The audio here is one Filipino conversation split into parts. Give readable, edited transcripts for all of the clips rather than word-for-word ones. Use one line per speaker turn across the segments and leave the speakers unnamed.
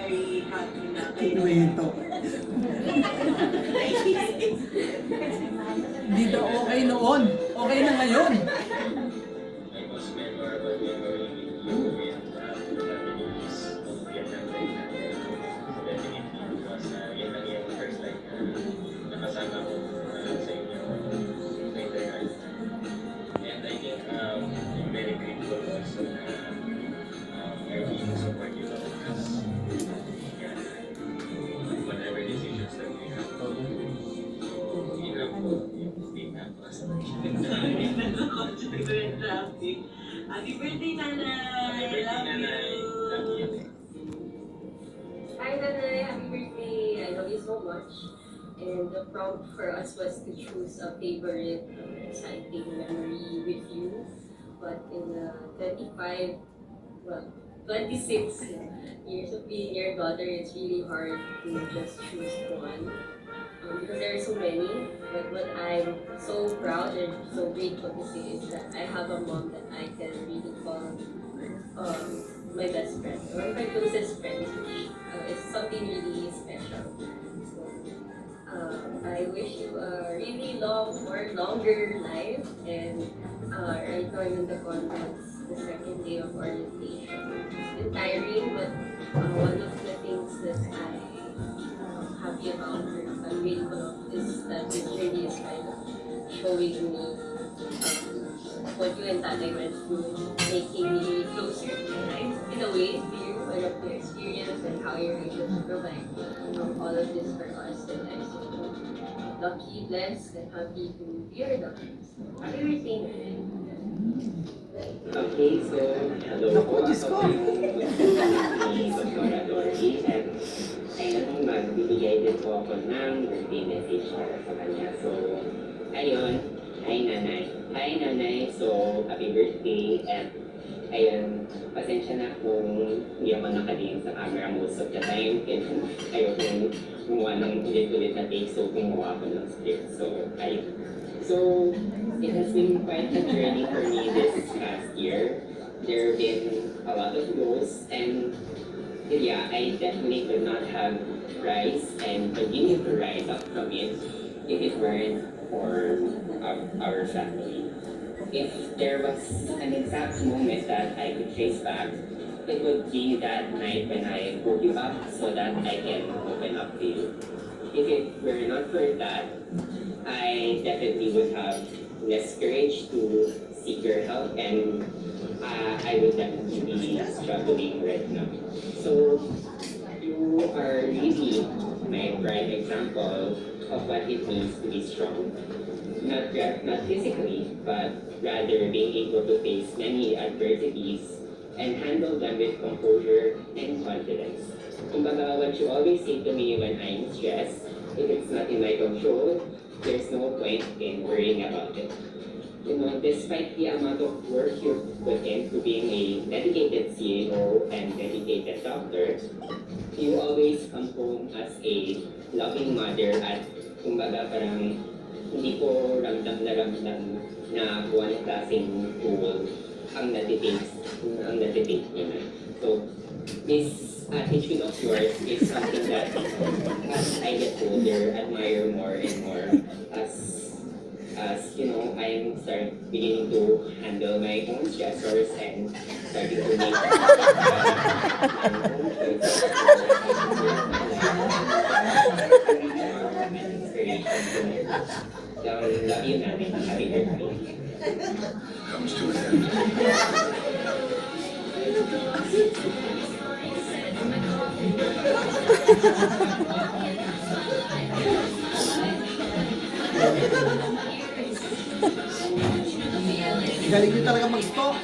very happy na kayo.
Ito. Hindi daw okay noon. Okay na ngayon.
My most memorable memory with you and families of Vietnam right now. Definitely was yun lang yung first time na nakasama ko sa inyo sa Intercard. And I think I'm very grateful also na you're being supportive of us. Yeah. Whatever decisions that we have. So, yun lang po yung big us.
Happy birthday, Nanay!
Happy birthday,
Love
Nanay! Love
you!
you.
Hi, Nanay. Happy birthday. I love you so much. And the prompt for us was to choose a favorite exciting memory with you. But in 26 years of being your daughter, it's really hard to just choose one. Because there are so many. But what I'm so proud and so grateful to say is that I have a mom that I can really call my best friend, one of my closest friends, which is something really special. So, I wish you a really longer life, and right now I'm in the conference, the second day of orientation. It's been tiring, but one of the things that I'm happy about or I'm grateful of is that this journey is kind of showing me what you and Tatay went through, making me closer to life in a way to you and of the experience and how you're able to provide all of this for us. And I'm so lucky, blessed, and happy to be your daughter. So, happy birthday, Nanay.
Okay, so hello po. Ako po yung si Dr. Adorji at ayun, magbibigay din po ako ng birthday message para sa kanya. So, ayun, hi nanay. Hi nanay, so happy birthday at ayun, pasensya na kung hindi ako nakaliin sa camera most of the time. And ayun, gumawa ng ulit-ulit na take, so gumawa ako ng script. So, ayun. So, it has been quite a journey for me this past year. There have been a lot of lows, and yeah, I definitely could not have rise and continue to rise up from it if it weren't for our family. If there was an exact moment that I could trace back, it would be that night when I woke you up so that I can open up to you. If it were not for that, I definitely would have less courage to seek your help, and I would definitely be struggling right now. So you are really my prime example of what it means to be strong. Not physically, but rather being able to face many adversities and handle them with composure and confidence. Kumbaga, what you always say to me when I'm stressed, if it's not in my control, there's no point in worrying about it. You know, despite the amount of work you put into being a dedicated CEO and dedicated doctor, you always come home as a loving mother at kumbaga parang hindi ko ramdam na buwan klaseng tool ang natitake niyo na. So, this attitude of yours is something that as I get older, admire more and more as you know, I'm beginning to handle my own stressors and starting to make my own choices. Love you, Nanay. Happy birthday.
Comes to an end.
Galing nyo talaga mag-stalk.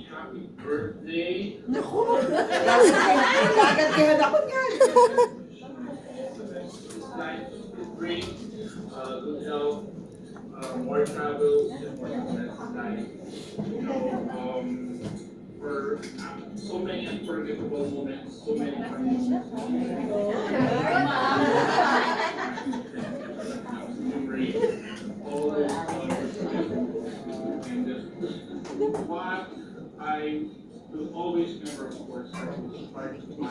Happy birthday.
Naku! Agad kaya ako yan.
Life is great. Good health. More travel and more success in life. You know, for so many unforgettable moments, so many funny memories, all those and just
what I will always remember, of course, that was part of my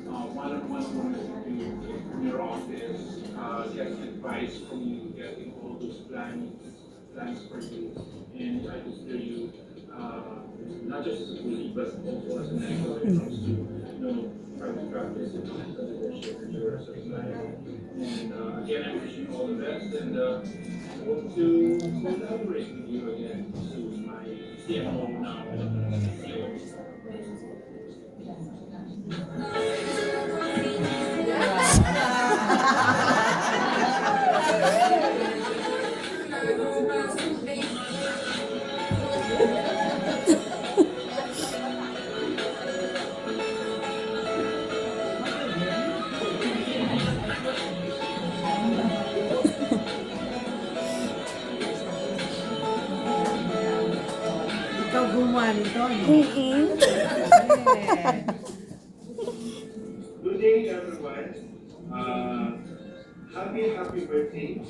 one-on-one moments with you in your office, getting advice from you, getting all those plans for you, and I just hear you, not just as a colleague, but also as an anchor when it comes to, private practice and leadership in your life. And again, I wish you all the best, and hope to collaborate with you again soon. My CMO now, CEO.
Ikaw gumawa nito, no?
Good day, everyone. Happy birthday to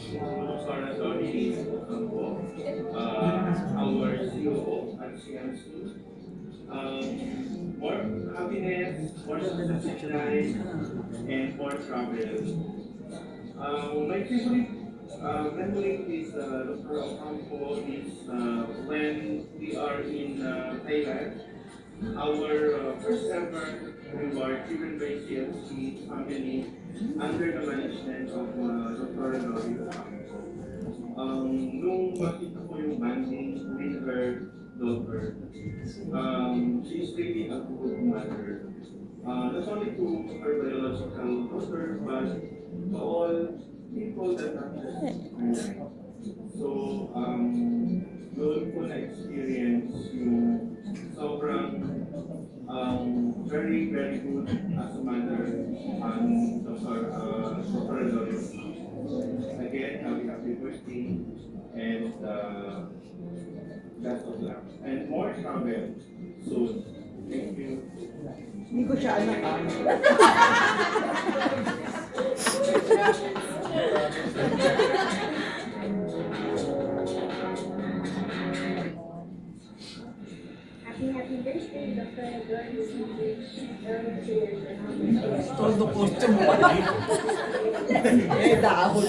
Sarah Dori Ocampo, our CEO at CMC. More happiness, more success in life, and more travel. My favorite memory is Dr. Ocampo is when we are in Thailand. Our first ever reward given by CMC family under the management of Dr. Lori Ocampo. Nung makita ko yung banding with her daughter, she is really a good mother. Not only to her biological daughter, but to all people that have her life. So, doon ko na-experience yung sobrang very, very good as a mother Dr. Lori. Again, happy birthday and best of luck. And more travel soon. Thank you.
Hindi ko siya anak, ah.
Happy birthday, Dr. Doris.
Todo costume mo pa. Eh, dahon.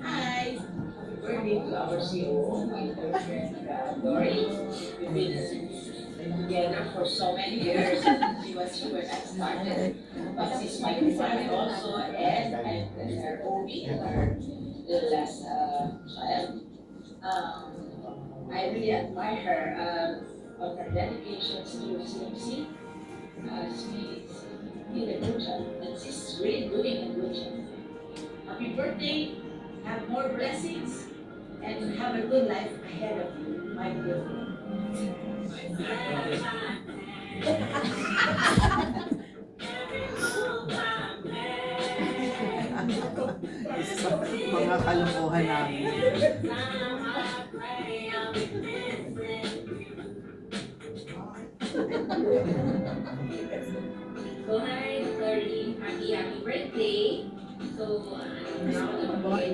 Hi! Birthday to our CEO, my friend Dory. We've been together for so many years. She was here when I started. But she's my friend also, and I'm her Obi, her last child. I really admire her of her dedication to CMC. She's doing a good job, and she's really doing a good job. Happy birthday, have more blessings, and have a good life ahead of you, my dear friend.
Mga kalokohan namin.
So hi, Dory. Happy birthday. So, now naman memorable,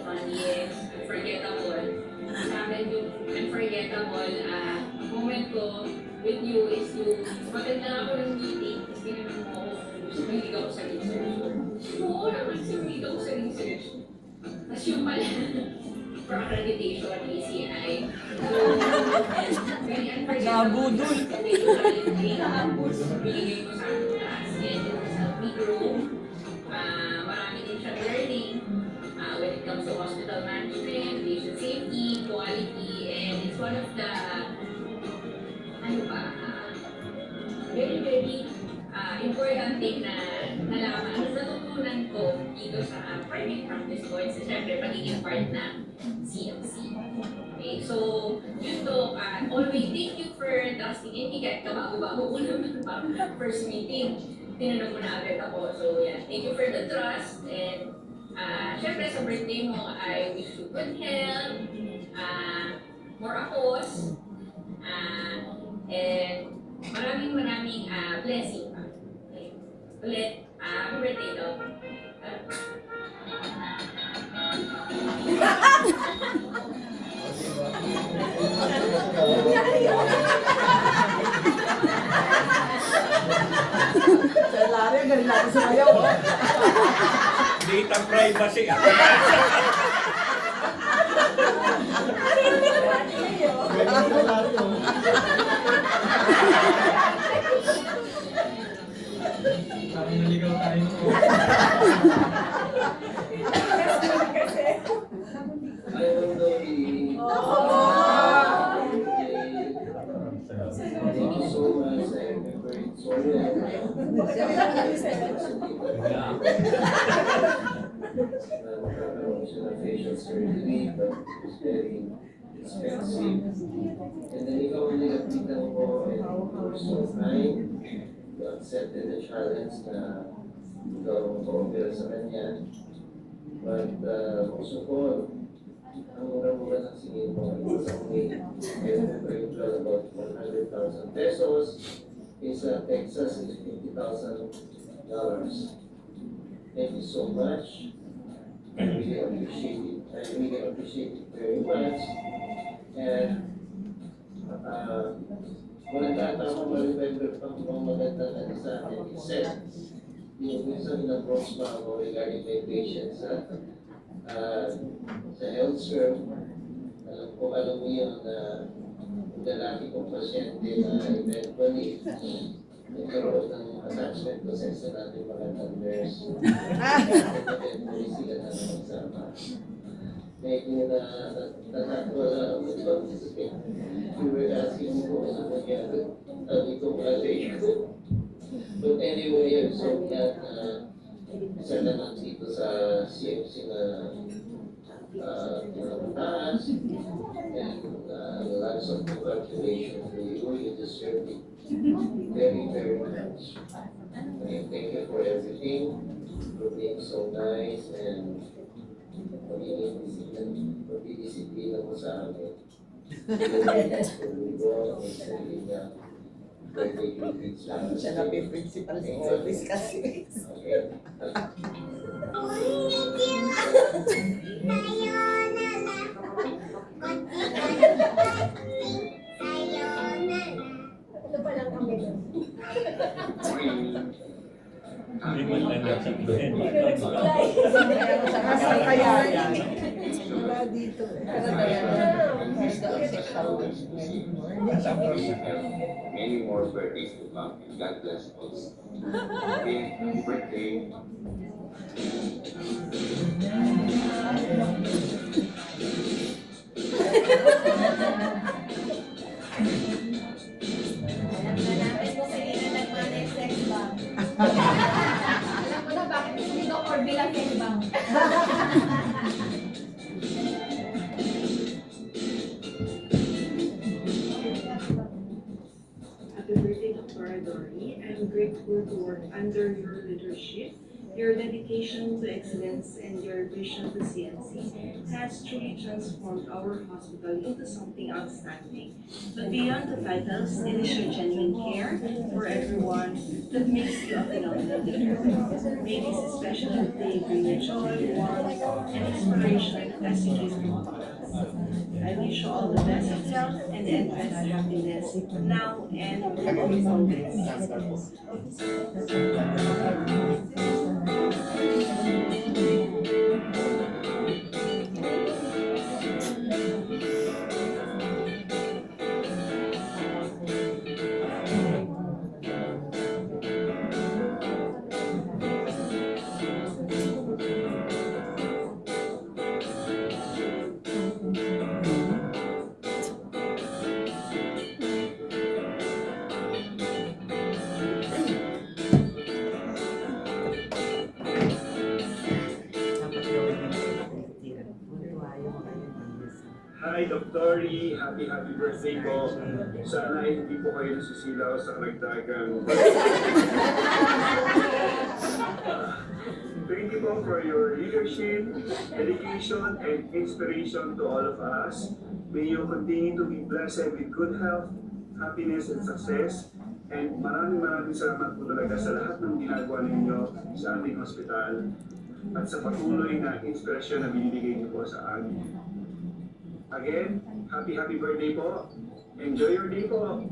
funniest, unforgettable. Sa akin yung unforgettable moment ko with you is yung maganda ako ng meeting, tapos tinanong mo ako kung gusto mo hilig ako sa research. Oo naman, hilig ako sa research. Tapos yung pala, for accreditation, ACI. So, very unforgettable.
Nabudol.
Binigay mo sa akin class, and sa group. Marami din siya learning when it comes to hospital management, patient safety, quality, and it's one of the very, very important thing na nalaman, natutunan ko dito sa private practice ko, and siyempre pagiging part ng CMC. Okay, so yun to, always thank you for trusting in me kahit kabago-bago ko naman first meeting. Tinanong mo na agad ako. So yeah, thank you for the trust, and
Siyempre, sa birthday mo, I wish you good health, more akos, and maraming blessing pa. Okay. Ulit, happy birthday daw.
Sa Larry, galing natin sumayaw.
Data privacy. Parang naligaw tayo.
Thank you so much. I remember it so well. Facial surgery, but it's very expensive. And then ikaw ang nilapitan ko, and you were so kind. You accepted the challenge na ikaw ang co-opera sa kanya. But most of all, ang mura-mura ng singin mo, it was only, I remember you told about 100,000 pesos. In Texas, is $50,000. Thank you so much. I really appreciate it. I really appreciate it very much. And walang tatama ma-remember pang mga magandang ano sa akin. Except, yung minsan in-approach pa ako regarding my patients sa health serve. Alam mo yun na lalaki kong pasyente na eventually nagkaroon ng attachment process sa natin magandang nurse. Eventually sila na nagsama. Medyo natatawa na ako ito. You were asking me kung ano nangyari. Sabi ko malay ko. But anyway, I'm so glad na isa na nandito sa CMC na taas. And lots of congratulations to you. You deserve it very, very much. And thank you for everything, for being so nice and pagdidisiplina mo sa amin. Birthday greetings lang.
Siya na principal sa office kasi.
Okay.
Ito pa lang kami.
Hindi man lang nasabihin.
Nasaan kaya yan? Wala dito.
Many more birthdays to come. And God bless us. Okay, happy birthday.
Alam na namin kung sino na nagmanay sex bomb. Alam ko na bakit gusto ni Dr. bilang sex bomb.
Happy birthday, Dr. Adori. I'm grateful to work under your leadership. Your dedication to excellence and your vision to CNC has truly transformed our hospital into something outstanding. But beyond the titles, it is your genuine care for everyone that makes you a phenomenal leader. May this special day bring you joy, warmth, and inspiration as you give your thoughts. I wish you all the best of health and endless happiness now and always.
Hi, Dr. Lee. Happy birthday po. Sana ay hindi po kayo nasisilaw sa nagdagang. thank you po for your leadership, dedication, and inspiration to all of us. May you continue to be blessed with good health, happiness, and success. And maraming salamat po talaga sa lahat ng ginagawa ninyo sa ating hospital at sa patuloy na inspirasyon na binibigay niyo po sa amin. Again, happy birthday po. Enjoy your day po.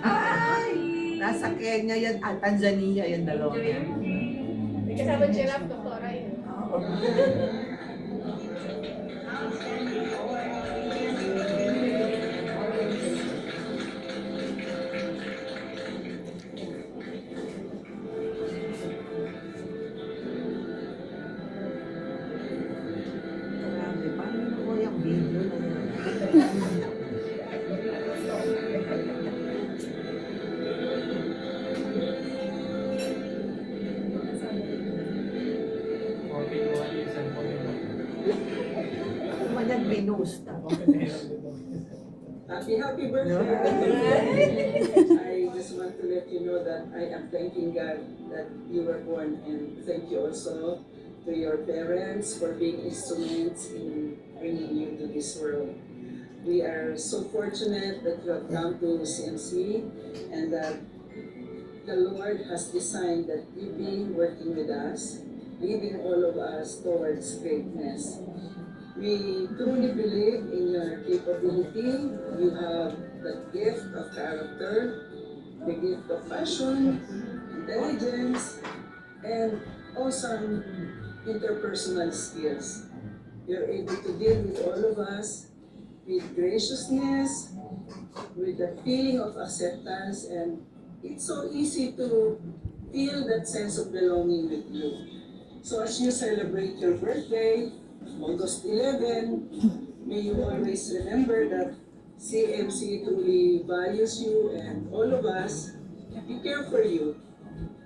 Ay! Nasa Kenya yan, Tanzania yan dalawa.
May kasama giraffe, doktora yun.
Grabe, paano ko yung video na yun? Manyan binus na.
Happy birthday! I just want to let you know that I am thanking God that you were born, and thank you also to your parents for being instruments in bringing you to this world. We are so fortunate that you have come to CMC and that the Lord has designed that you be working with us, leading all of us towards greatness. We truly believe in your capability. You have the gift of character, the gift of passion, intelligence, and awesome interpersonal skills. You're able to deal with all of us with graciousness, with the feeling of acceptance, and it's so easy to feel that sense of belonging with you. So as you celebrate your birthday, August 11, may you always remember that CMC truly values you and all of us. We care for you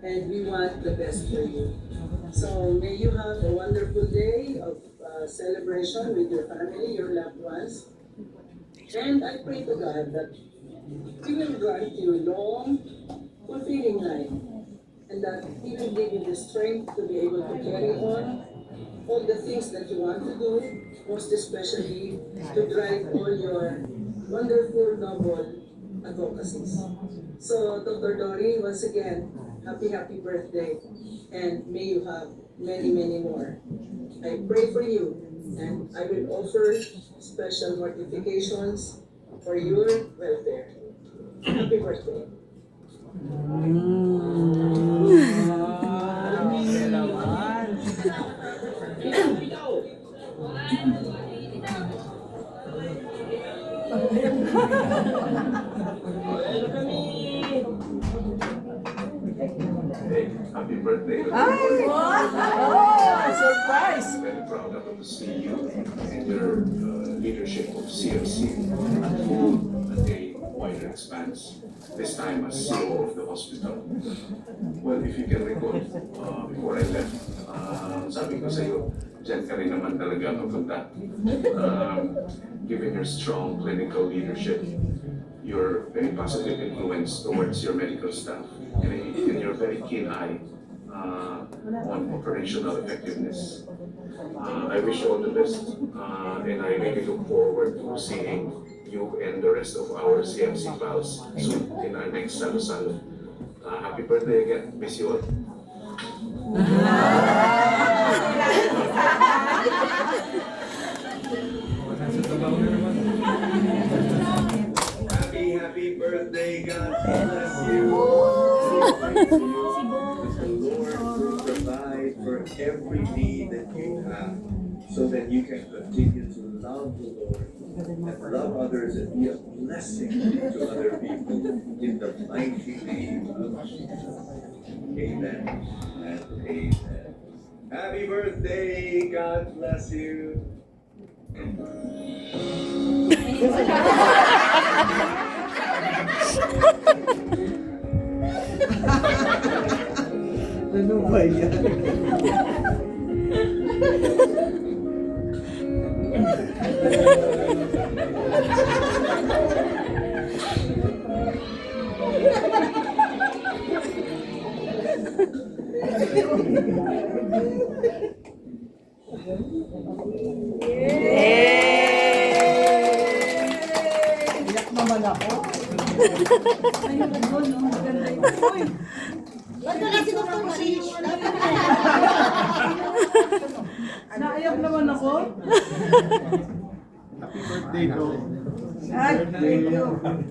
and we want the best for you. So may you have a wonderful day of celebration with your family, your loved ones. And I pray to God that He will grant you long, fulfilling life and that He will give you the strength to be able to carry on all the things that you want to do, most especially to drive all your wonderful, noble advocacies. So, Dr. Dory, once again, happy birthday, and may you have many more. I pray for you, and I will offer special mortifications for your welfare. Happy birthday.
Hey, happy birthday.
Ay! Oh, surprise!
Very proud of to see you and your leadership of CMC at a wider expanse. This time as CEO of the hospital. Well, if you can recall, before I left, sabi ko sa'yo, dyan ka rin naman talaga mapunta. Given your strong clinical leadership, your very positive influence towards your medical staff, and your very keen eye on operational effectiveness. I wish you all the best, and I really look forward to seeing you and the rest of our CMC pals soon in our next Salusalo. Happy birthday again. Miss you all. Happy birthday, God bless you. The Lord will provide for every need that you have so that you can continue to love the Lord and love others and be a blessing to other people in the mighty name of Jesus. Amen and amen. Happy birthday, God bless you.
Ano ba yan? Iyak naman ako.
Ba't wala si Dr. Marish?
Naiyak naman ako.
Happy birthday to.
Ay, thank you.
One,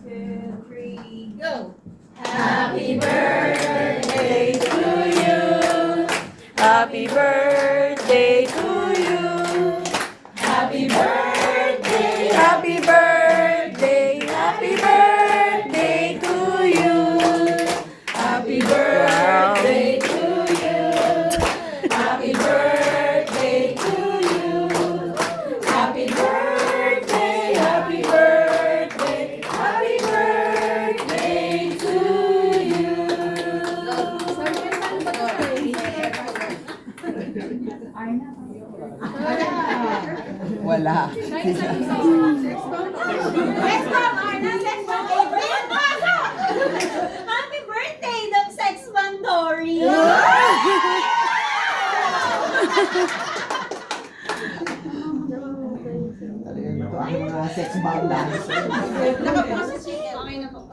two, three, go!
Happy birthday to you. Happy birthday to you. Happy birthday, happy birthday, happy birthday to you. Happy birthday to you. Happy birthday to you. Happy birthday, happy birthday, happy birthday to you. Wala.
Sex bomb, Arna! Sex bomb! Ayan, pasok! Happy birthday, ng sex bomb, Dory!
Talagang ito ang mga sex bomb dancer.
Nakaposa siya. Okay na po.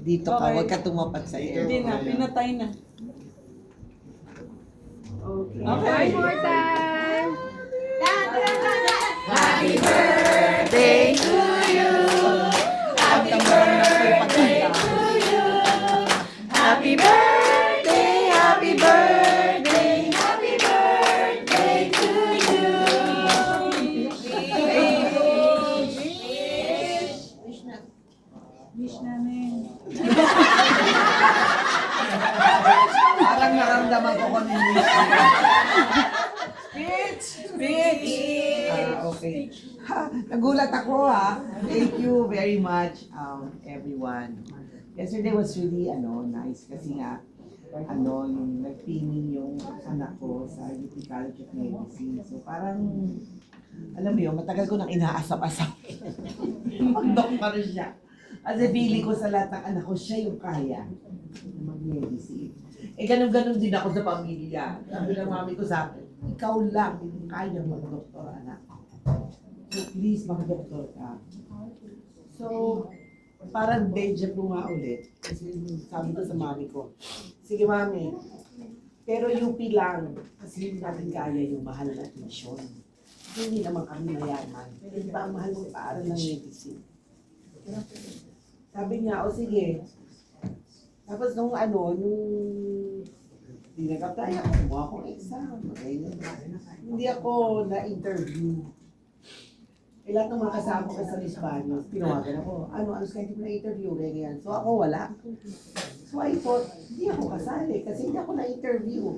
Dito ka, huwag ka tumapat sa iyo.
Hindi na, pinatay na.
Okay.
One more time.
Happy
birthday to you. Happy birthday to you. Happy birthday, happy birthday, happy birthday to you.
Wish namin.
Parang naramdaman ko kung ano yung
Speech! Speech!
okay. Ha, nagulat ako ha. Thank you very much everyone. Yesterday was really nice kasi nga yung nagpingin yung anak ko sa UP College of Medicine. So parang alam mo yun, matagal ko nang inaasap-asap. Mag-doctor siya. Kasi pili ko sa lahat ng anak ko, siya yung kaya mag-medicine. Ganun-ganun din ako sa pamilya. Sabi ng mami ko sa akin, ikaw lang yung kaya mag-doktor, anak. So please, mag-doktor ka. So, parang deja vu nga ulit. Kasi sabi ko sa mami ko, sige mami, pero UP lang. Kasi hindi natin kaya yung mahal na tuition. Hindi naman kami mayaman. Pero iba ang mahal sa paaral ng medicine. Sabi niya, o sige. Tapos nung hindi nagkataya, kumuha akong exam. Hindi ako na-interview. Lahat ng mga kasama ko sa Lisbanos, tinawagan ako, ano kahit ko na-interview, ganyan. So ako wala. So I thought, hindi ako kasali kasi hindi ako na-interview.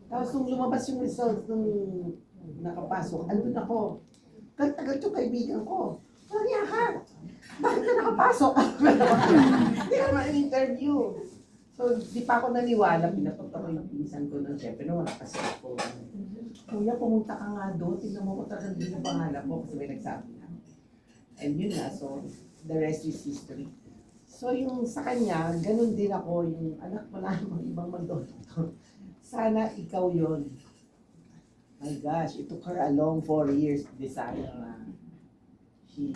Tapos nung lumabas yung results nung nakapasok, andun ako. Tagal yung kaibigan ko. Kaya ka, bakit ka nakapasok? Hindi ka naman interview. So, di pa ako naniwala, pinapunta ko yung pinsan ko ng syempre, no, wala kasi ako. Kuya, pumunta ka nga doon, tingnan mo ko talagang din yung pangalan mo kasi may nagsabi na. And yun na, so, the rest is history. So, yung sa kanya, ganun din ako, yung anak mo na mga ibang mag-doktor. Sana ikaw yon. My gosh, it took her a long 4 years to decide na she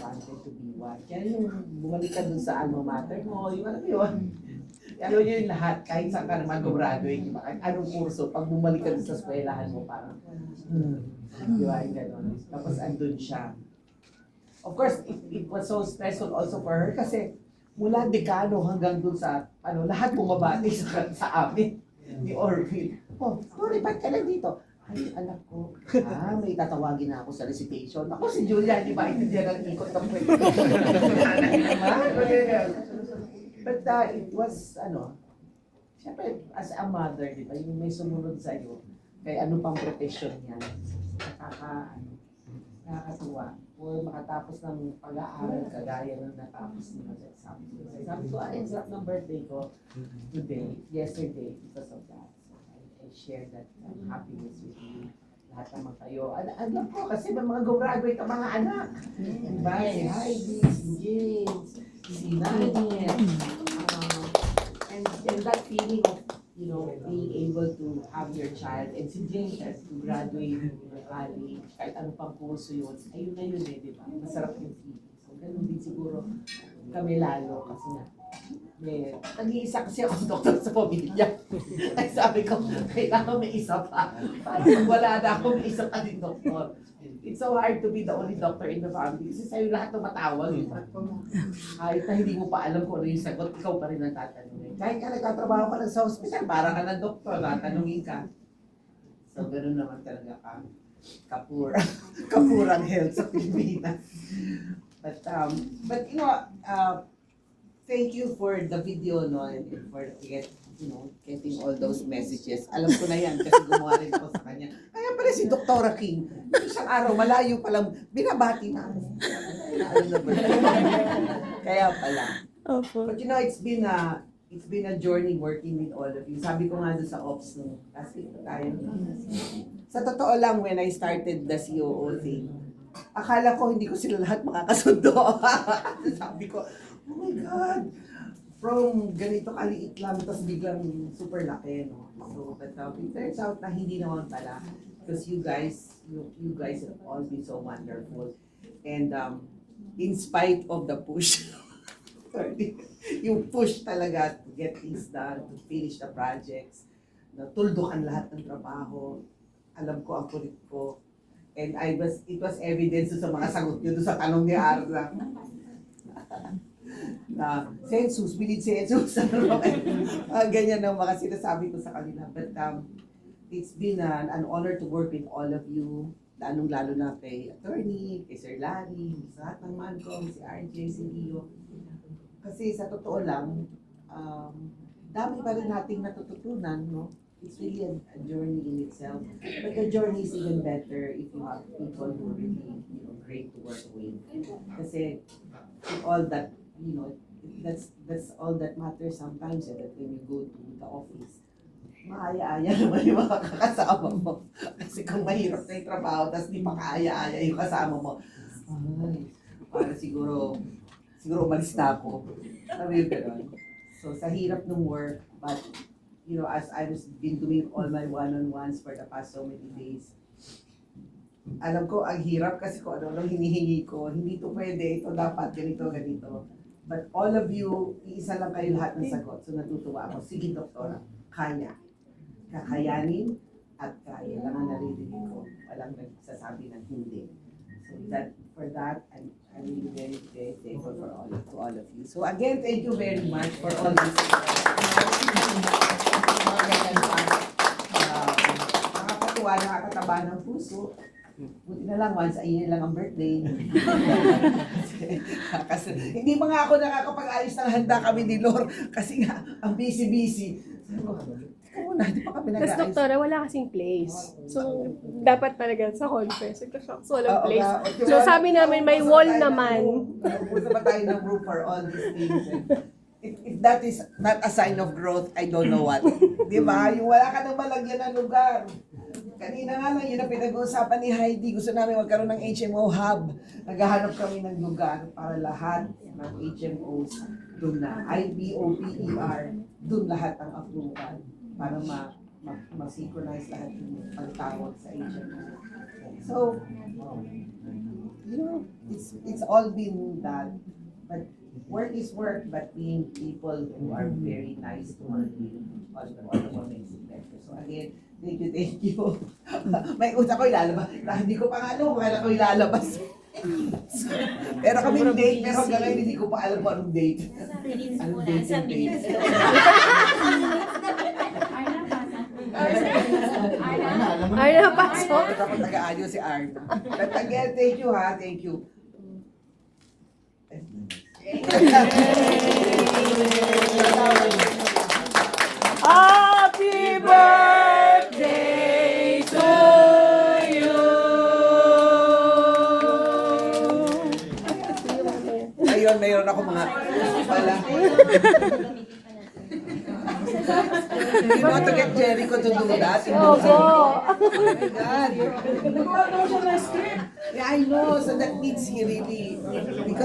wanted to be what. Kaya yung bumalik ka dun sa alma mater mo, yung alam yun. Alam nyo yung lahat, kahit saan ka naman gumraduate, kahit anong kurso, pag bumalik ka dun sa eskwelahan mo, parang, di ba, yung gano'n. Tapos andun siya. Of course, it was so stressful also for her kasi mula dekano hanggang dun sa, lahat bumabati sa amin. Ni Orville. Oh, sorry, ba't ka lang dito? Ay, anak ko, may tatawagin na ako sa recitation. Ako si Julia, di ba? Hindi na ikot ng pwede. But it was, Siyempre, as a mother, di ba, yung may sumunod sa'yo, kay ano pang profession yan, nakakatuwa. O makatapos ng pag-aaral, kagaya ng natapos nila sa exam. Sabi ko, ang sarap ng birthday ko yesterday, because of that. So, I share that happiness with you. Lahat naman kayo. Alam ko, kasi may mga graduate ang mga anak. Diba? Si Heidi, si James, si Nadia. And that feeling of, being able to have your child and si James to graduate college, kahit ano pang kurso yun, ayun na yun di ba? Masarap yung feeling. So, ganun din siguro kami lalo kasi nga, nag-iisa kasi ako doktor sa pamilya. Ay sabi ko, kailangan may isa pa. Parang wala na ako, may isa pa din doktor. It's so hard to be the only doctor in the family kasi sa'yo lahat tumatawag. Kahit na hindi mo pa alam kung ano yung sagot, ikaw pa rin ang tatanungin. Kahit ka nagtatrabaho ka lang sa hospital, para ka ng doktor, tatanungin ka. So, ganoon naman talaga ka. Kapurang health sa Pilipinas. But thank you for the video, no, and for getting all those messages. Alam ko na yan kasi gumawa rin ko sa kanya. Kaya pala si Dr. King, isang araw, malayo pa lang, binabati na ako. Kaya pala. But it's been a journey working with all of you. Sabi ko nga doon sa ops nung kasi tayo. Sa totoo lang, when I started the COO thing, akala ko hindi ko sila lahat makakasundo. Sabi ko, oh my God, from ganito kaliit lang, tapos biglang super laki, no? So, but it turns out na hindi naman pala. Because you guys have all been so wonderful. And in spite of the push, yung push talaga to get things done, to finish the projects, natuldukan lahat ng trabaho, alam ko ang kulit ko. And it was evidence sa mga sagot nyo doon sa tanong ni Arla. Na census, we need census. Ganyan ang mga sinasabi ko sa kanila. But it's been an honor to work with all of you. Lalo na kay attorney, kay Sir Larry, sa lahat ng Mancom, si RJ, si Rio. Kasi sa totoo lang, dami pa rin nating natututunan, no? It's really a journey in itself. But the journey is even better if you have people who are really, great to work with. Kasi with all that, that's all that matters sometimes, that when you go to the office, maaya-aya naman yung mga kasama mo. Kasi kung mahirap na yung trabaho, tapos di pa kaaya-aya yung kasama mo, para siguro umalis na ako. Sabi yung gano'n. So sa hirap ng work, but as I've been doing all my one-on-ones for the past so many days, alam ko ang hirap kasi kung ano hinihingi ko, hindi to pwede, ito dapat, ganito. But all of you, iisa lang kayo lahat ng sagot. So natutuwa ako. Sige, doktora, kaya. Kakayanin at kaya lang ang naririnig ko. Walang nagsasabi ng hindi. So for that, I'm really very, very thankful to all of you. So again, thank you very much for all this. Nakakatuwa, nakakataba ng puso. Buti na lang, once a year lang ang birthday. kasi hindi pa nga ako nakakapag-ayos ng handa kami ni Lor kasi nga, ang busy-busy. Sabi ko, teka muna, hindi pa kami nag-ayos.
Tapos doktora, wala kasing place. So, dapat talaga sa conference. So, walang place. So, sabi namin, may wall naman.
Puso ba tayo ng room for all these things? If that is not a sign of growth, I don't know what. Di ba? Yung wala ka nang malagyan ng lugar. Kanina nga lang, yun ang pinag-uusapan ni Heidi. Gusto namin magkaroon ng HMO hub. Naghahanap kami ng lugar para lahat ng HMOs doon na. IBOPER, doon lahat ang approval para ma-synchronize lahat yung pagtawag sa HMO. So, it's all been that. But work is work, but being people who are very nice to work with, all the more makes it better. So again, thank you. May utak ko ilalabas. Hindi ko pa nga alam kung kailan ko ilalabas. Pero kami date, pero hanggang ngayon hindi ko pa alam kung anong date. Anong date yung date.
Arna, pasok.
Ito ako taga-ayo si Arna. But again, thank you ha, thank you.
Happy birthday to you!
Ayun, mayroon ako mga pala. You want to get Jericho to do that?
Opo.
Oh my God. Yeah, I know. So that means he really, because